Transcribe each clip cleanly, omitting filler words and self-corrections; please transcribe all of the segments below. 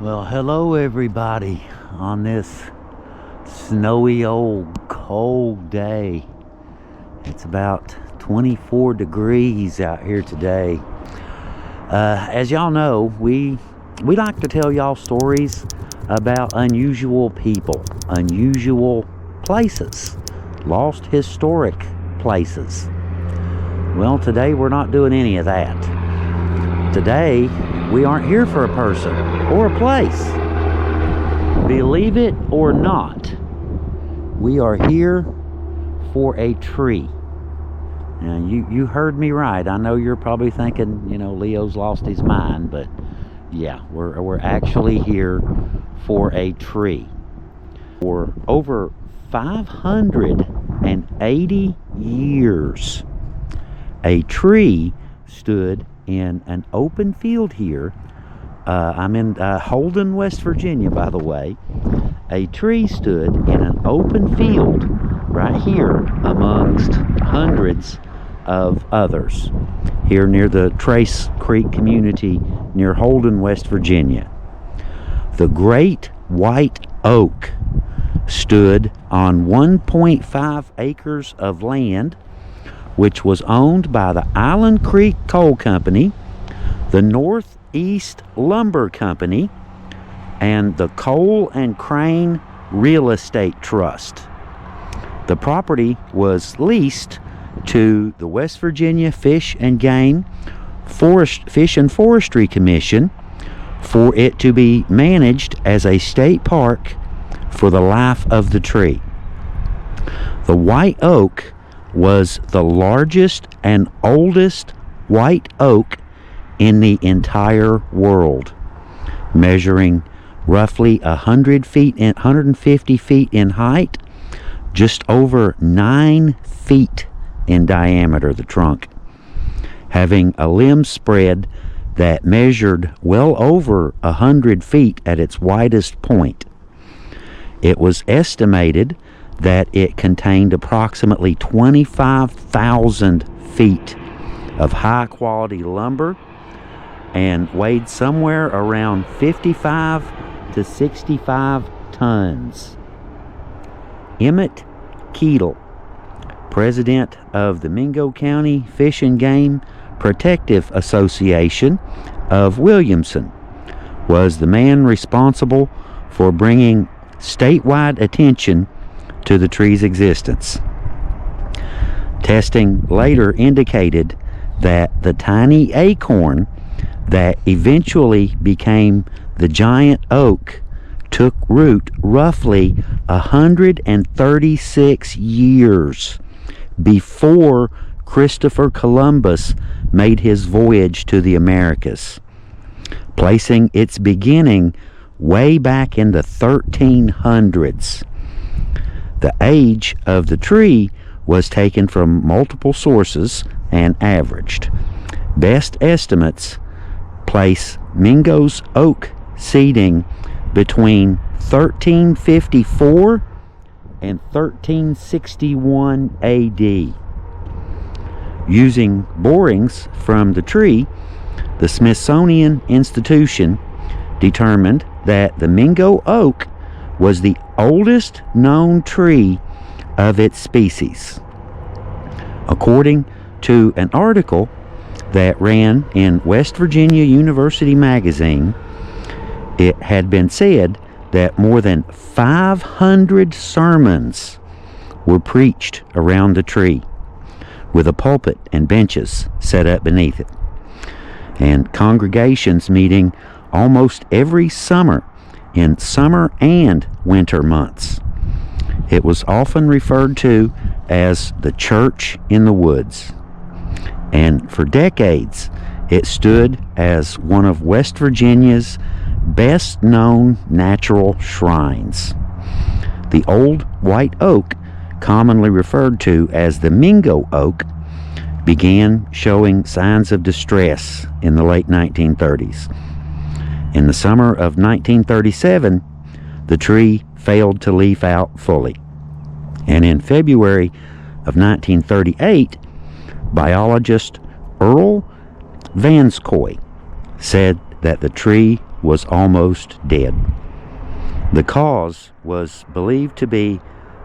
Well, hello everybody on this snowy old cold day. It's about 24 degrees out here today. As y'all know, we like to tell y'all stories about unusual people, unusual places, lost historic places. Well, today we're not doing any of that. Today, we aren't here for a person or a place. Believe it or not, we are here for a tree. Now, you heard me right. I know you're probably thinking, Leo's lost his mind, but yeah, we're actually here for a tree. For over 580 years, a tree stood in an open field here. I'm in Holden, West Virginia, by the way. A tree stood in an open field right here amongst hundreds of others here near the Trace Creek community near Holden, West Virginia. The great white oak stood on 1.5 acres of land, which was owned by the Island Creek Coal Company, the Northeast Lumber Company, and the Coal and Crane Real Estate Trust. The property was leased to the West Virginia Fish and Forestry Commission for it to be managed as a state park for the life of the tree. The white oak was the largest and oldest white oak in the entire world, measuring roughly 150 feet in height, just over 9 feet in diameter, the trunk, having a limb spread that measured well over 100 feet at its widest point. It was estimated that it contained approximately 25,000 feet of high quality lumber and weighed somewhere around 55 to 65 tons. Emmett Keedle, president of the Mingo County Fish and Game Protective Association of Williamson, was the man responsible for bringing statewide attention to the tree's existence. Testing later indicated that the tiny acorn that eventually became the giant oak took root roughly 136 years before Christopher Columbus made his voyage to the Americas, placing its beginning way back in the 1300s. The age of the tree was taken from multiple sources and averaged. Best estimates place Mingo's oak seeding between 1354 and 1361 AD. Using borings from the tree, the Smithsonian Institution determined that the Mingo Oak was the oldest known tree of its species. According to an article that ran in West Virginia University Magazine, it had been said that more than 500 sermons were preached around the tree, with a pulpit and benches set up beneath it, and congregations meeting almost every summer in summer and winter months. It was often referred to as the church in the woods, and for decades it stood as one of West Virginia's best known natural shrines. The old white oak, commonly referred to as the Mingo Oak, began showing signs of distress in the late 1930s. In the summer of 1937, the tree failed to leaf out fully. And in February of 1938, biologist Earl Vanscoy said that the tree was almost dead. The cause was believed to be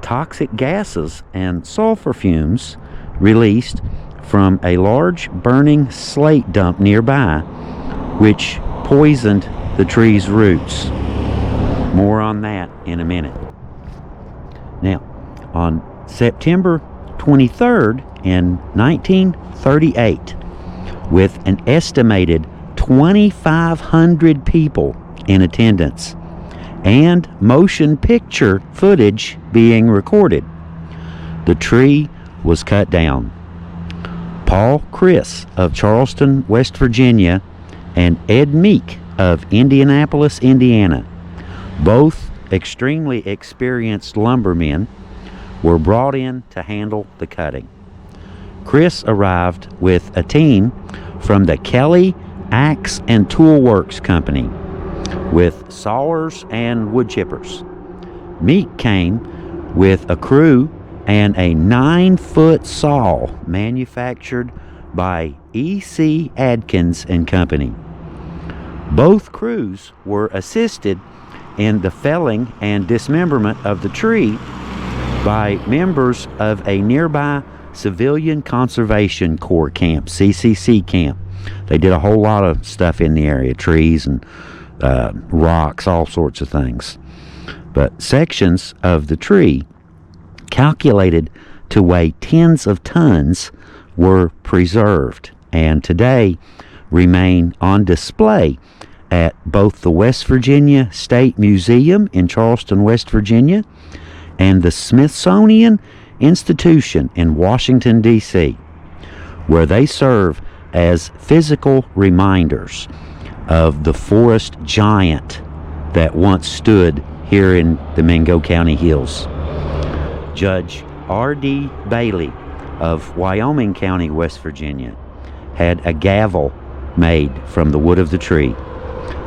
toxic gases and sulfur fumes released from a large burning slate dump nearby, which poisoned the tree's roots. More on that in a minute. Now, on September 23rd in 1938, with an estimated 2,500 people in attendance and motion picture footage being recorded, the tree was cut down. Paul Criss of Charleston, West Virginia, and Ed Meek of Indianapolis, Indiana, both extremely experienced lumbermen, were brought in to handle the cutting. Criss arrived with a team from the Kelly Axe and Tool Works Company with sawyers and wood chippers. Meek came with a crew and a 9-foot saw manufactured by E.C. Adkins and Company. Both crews were assisted in the felling and dismemberment of the tree by members of a nearby Civilian Conservation Corps camp, CCC camp. They did a whole lot of stuff in the area, trees and rocks, all sorts of things. But sections of the tree calculated to weigh tens of tons were preserved and today remain on display at both the West Virginia State Museum in Charleston, West Virginia, and the Smithsonian Institution in Washington, D.C., where they serve as physical reminders of the forest giant that once stood here in the Mingo County hills. Judge R.D. Bailey of Wyoming County, West Virginia, had a gavel made from the wood of the tree,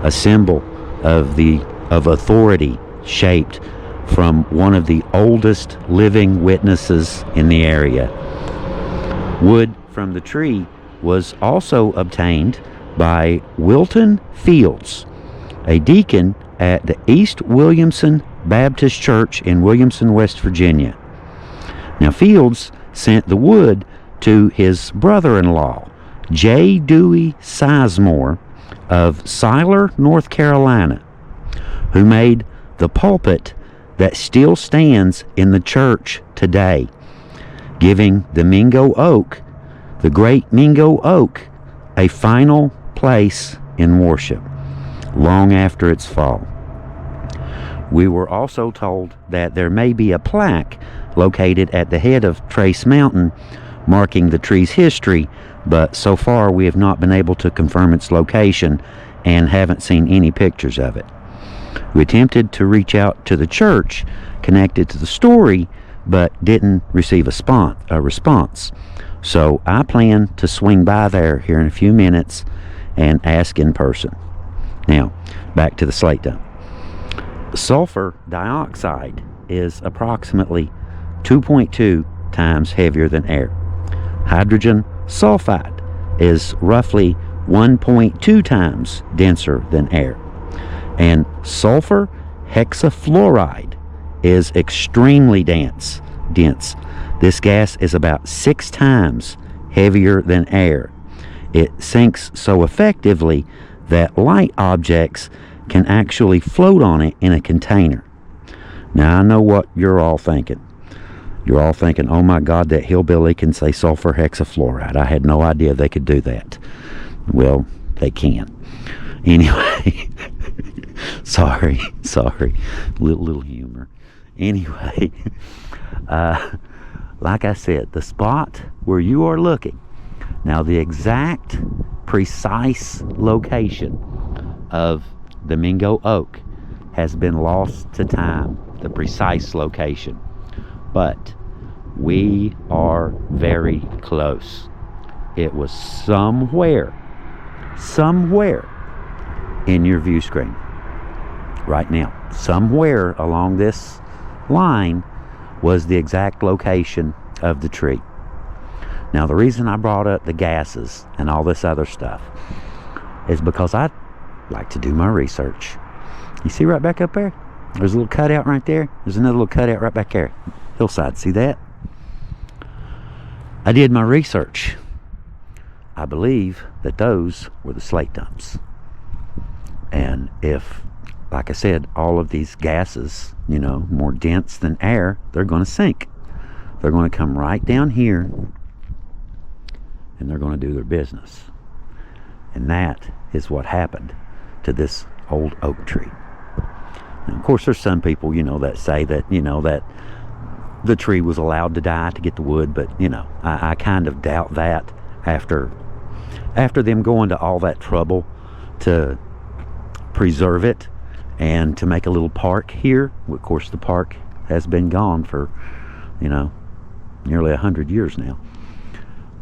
a symbol of authority shaped from one of the oldest living witnesses in the area. Wood from the tree was also obtained by Wilton Fields, a deacon at the East Williamson Baptist Church in Williamson, West Virginia. Now, Fields sent the wood to his brother-in-law, J. Dewey Sizemore of Siler, North Carolina, who made the pulpit that still stands in the church today, giving the Mingo Oak, the great Mingo Oak, a final place in worship long after its fall. We were also told that there may be a plaque located at the head of Trace Mountain marking the tree's history, but so far we have not been able to confirm its location and haven't seen any pictures of it. We attempted to reach out to the church connected to the story, but didn't receive a response. So I plan to swing by there here in a few minutes and ask in person. Now, back to the slate dump. Sulfur dioxide is approximately 2.2 times heavier than air. Hydrogen sulfide is roughly 1.2 times denser than air. And sulfur hexafluoride is extremely dense. This gas is about 6 times heavier than air. It sinks so effectively that light objects can actually float on it in a container. Now, I know what you're all thinking. You're all thinking, oh my God, that hillbilly can say sulfur hexafluoride. I had no idea they could do that. Well, they can. Anyway, sorry, little humor. Anyway, like I said, the spot where you are looking, now the exact precise location of the Mingo Oak has been lost to time, the precise location. But we are very close. It was somewhere in your view screen right now. Somewhere along this line was the exact location of the tree. Now, the reason I brought up the gases and all this other stuff is because I like to do my research. You see right back up there? There's a little cutout right there. There's another little cutout right back there. Hillside, see that? I did my research. I believe that those were the slate dumps. And if, like I said, all of these gases, you know, more dense than air, they're going to sink. They're going to come right down here and they're going to do their business. And that is what happened to this old oak tree. And of course, there's some people, you know, that say that, you know, that the tree was allowed to die to get the wood, but, you know, I kind of doubt that after them going to all that trouble to preserve it and to make a little park here. Of course, the park has been gone for, you know, nearly 100 years now.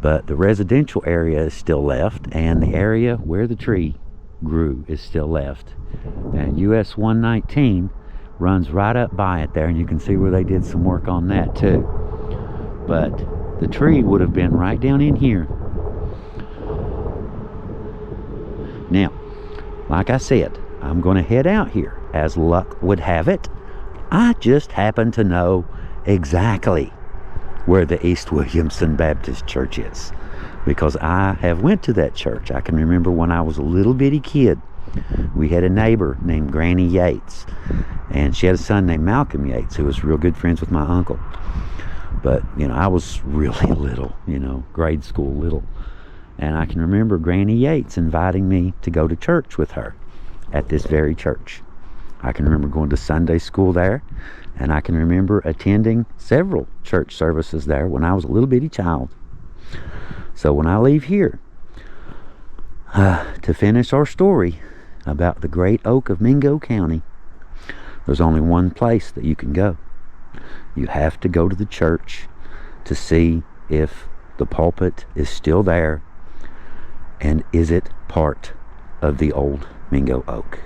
But the residential area is still left, and the area where the tree grew is still left. And US 119 runs right up by it there, and you can see where they did some work on that too. But the tree would have been right down in here. Now, like I said, I'm going to head out here. As luck would have it, I just happen to know exactly where the East Williamson Baptist Church is, because I have went to that church. I can remember when I was a little bitty kid, we had a neighbor named Granny Yates, and she had a son named Malcolm Yates who was real good friends with my uncle. But, you know, I was really little, you know, grade school little, and I can remember Granny Yates inviting me to go to church with her at this very church. I can remember going to Sunday school there, and I can remember attending several church services there when I was a little bitty child. So when I leave here to finish our story about the great oak of Mingo County, there's only one place that you can go. You have to go to the church to see if the pulpit is still there, and is it part of the old Mingo Oak.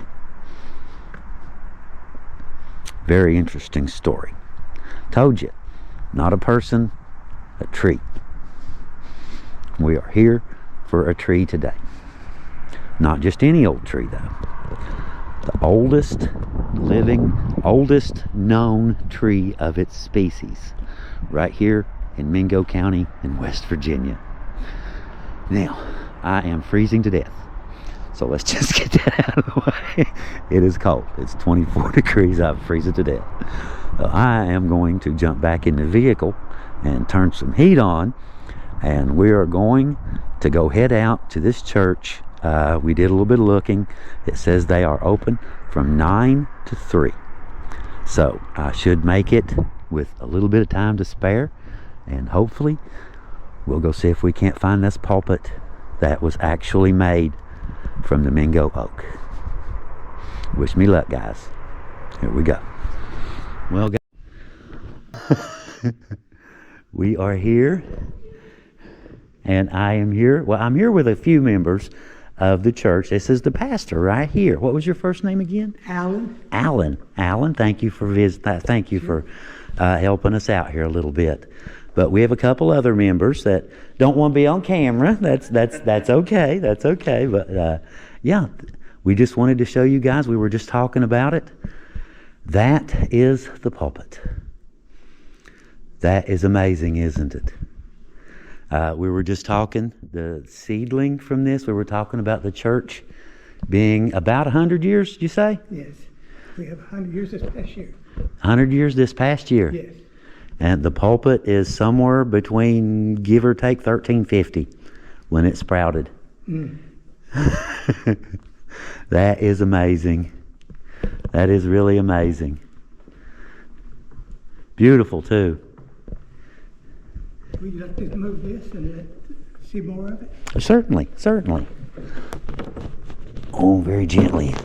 Very interesting story. Told you, not a person, a tree. We are here for a tree today. Not just any old tree though. The oldest living, oldest known tree of its species. Right here in Mingo County in West Virginia. Now, I am freezing to death. So let's just get that out of the way. It is cold. It's 24 degrees. I'm freezing to death. So I am going to jump back in the vehicle and turn some heat on. And we are going to go head out to this church. We did a little bit of looking. It says they are open from 9 to 3. So I should make it with a little bit of time to spare. And hopefully we'll go see if we can't find this pulpit that was actually made from the Mingo Oak. Wish me luck, guys. Here we go. Well, guys, we are here, and I am here. Well, I'm here with a few members of the church. This is the pastor right here. What was your first name again? Alan. Alan, thank you for thank you for helping us out here a little bit. But we have a couple other members that don't want to be on camera. That's okay. That's okay. But yeah, we just wanted to show you guys. We were just talking about it. That is the pulpit. That is amazing, isn't it? We were just talking, the seedling from this, we were talking about the church being about 100 years, did you say? Yes. We have 100 years this past year. 100 years this past year? Yes. And the pulpit is somewhere between, give or take, 1350 when it sprouted. Mm. That is amazing. That is really amazing. Beautiful, too. Would you like to move this and see more of it? Certainly. Oh, very gently.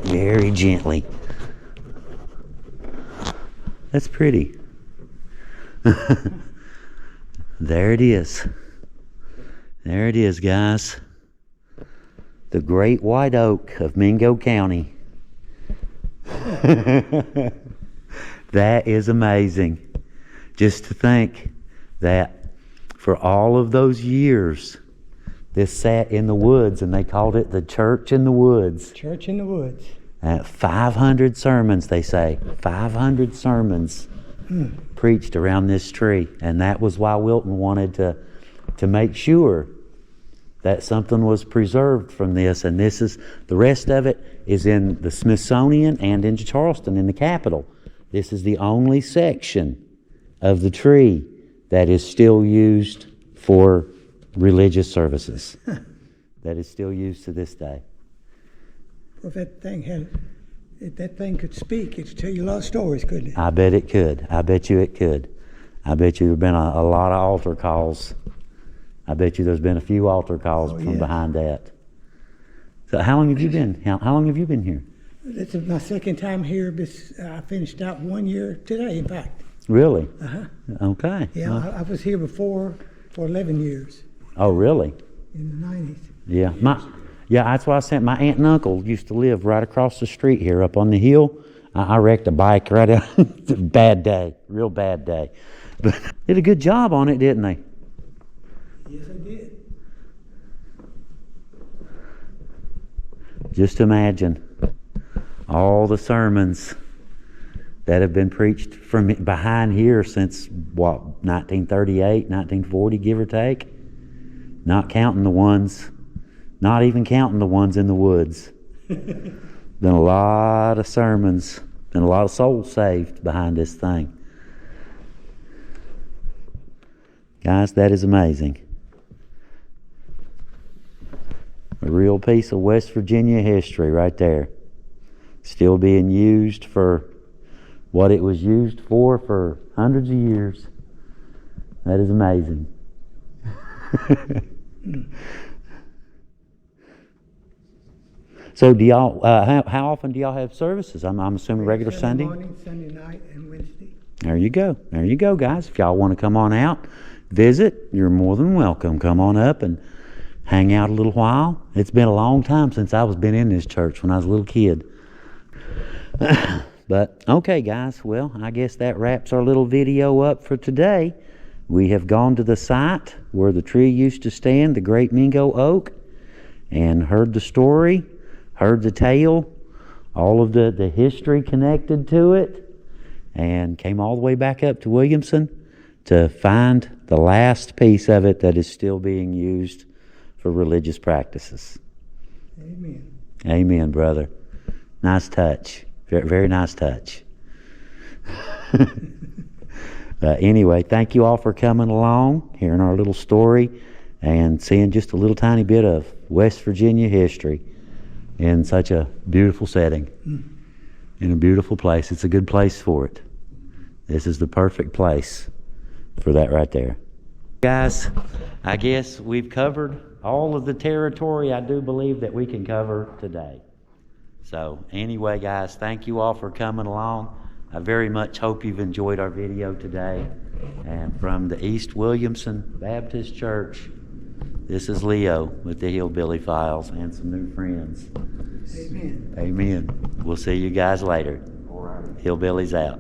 That's pretty. There it is. There it is, guys. The great white oak of Mingo County. That is amazing. Just to think that for all of those years This sat in the woods, and they called it the Church in the Woods. Church in the Woods. 500 sermons, they say. 500 sermons preached around this tree. And that was why Wilton wanted to make sure that something was preserved from this. And this is, the rest of it is in the Smithsonian and in Charleston in the Capitol. This is the only section of the tree that is still used for religious services. That is still used to this day. Well, if that thing could speak, it'd tell you a lot of stories, couldn't it? I bet it could. I bet you it could. I bet you there have been a lot of altar calls. I bet you there's been a few altar calls from behind that. So how long have you been? How long have you been here? This is my second time here. I finished out 1 year today, in fact. Really? Uh-huh. Okay. Yeah, Well, I was here before for 11 years oh, really? in the 90s. Yeah. That's why I sent my aunt and uncle used to live right across the street here up on the hill. I wrecked a bike right out. It's a bad day, real bad day. But did a good job on it, didn't they? Yes, I did. Just imagine all the sermons that have been preached from behind here since, 1938, 1940, give or take? Not even counting the ones in the woods. Been a lot of sermons, been a lot of souls saved behind this thing. Guys, that is amazing. A real piece of West Virginia history right there. Still being used for what it was used for hundreds of years. That is amazing. So do y'all, how often do y'all have services? I'm assuming regular Sunday? Morning, Sunday night, and Wednesday. There you go. There you go, guys. If y'all want to come on out, visit, you're more than welcome. Come on up and hang out a little while. It's been a long time since I was been in this church when I was a little kid. But, okay, guys. Well, I guess that wraps our little video up for today. We have gone to the site where the tree used to stand, the great Mingo Oak, and heard the story, heard the tale, all of the history connected to it, and came all the way back up to Williamson to find the last piece of it that is still being used for religious practices. Amen. Amen, brother. Nice touch. Very, very nice touch. Anyway, thank you all for coming along, hearing our little story, and seeing just a little tiny bit of West Virginia history in such a beautiful setting, in a beautiful place. It's a good place for it. This is the perfect place for that right there. Guys, I guess we've covered all of the territory I do believe that we can cover today. So anyway, guys, thank you all for coming along. I very much hope you've enjoyed our video today. And from the East Williamson Baptist Church, this is Leo with the Hillbilly Files and some new friends. Amen. Amen. We'll see you guys later. Hillbillies out.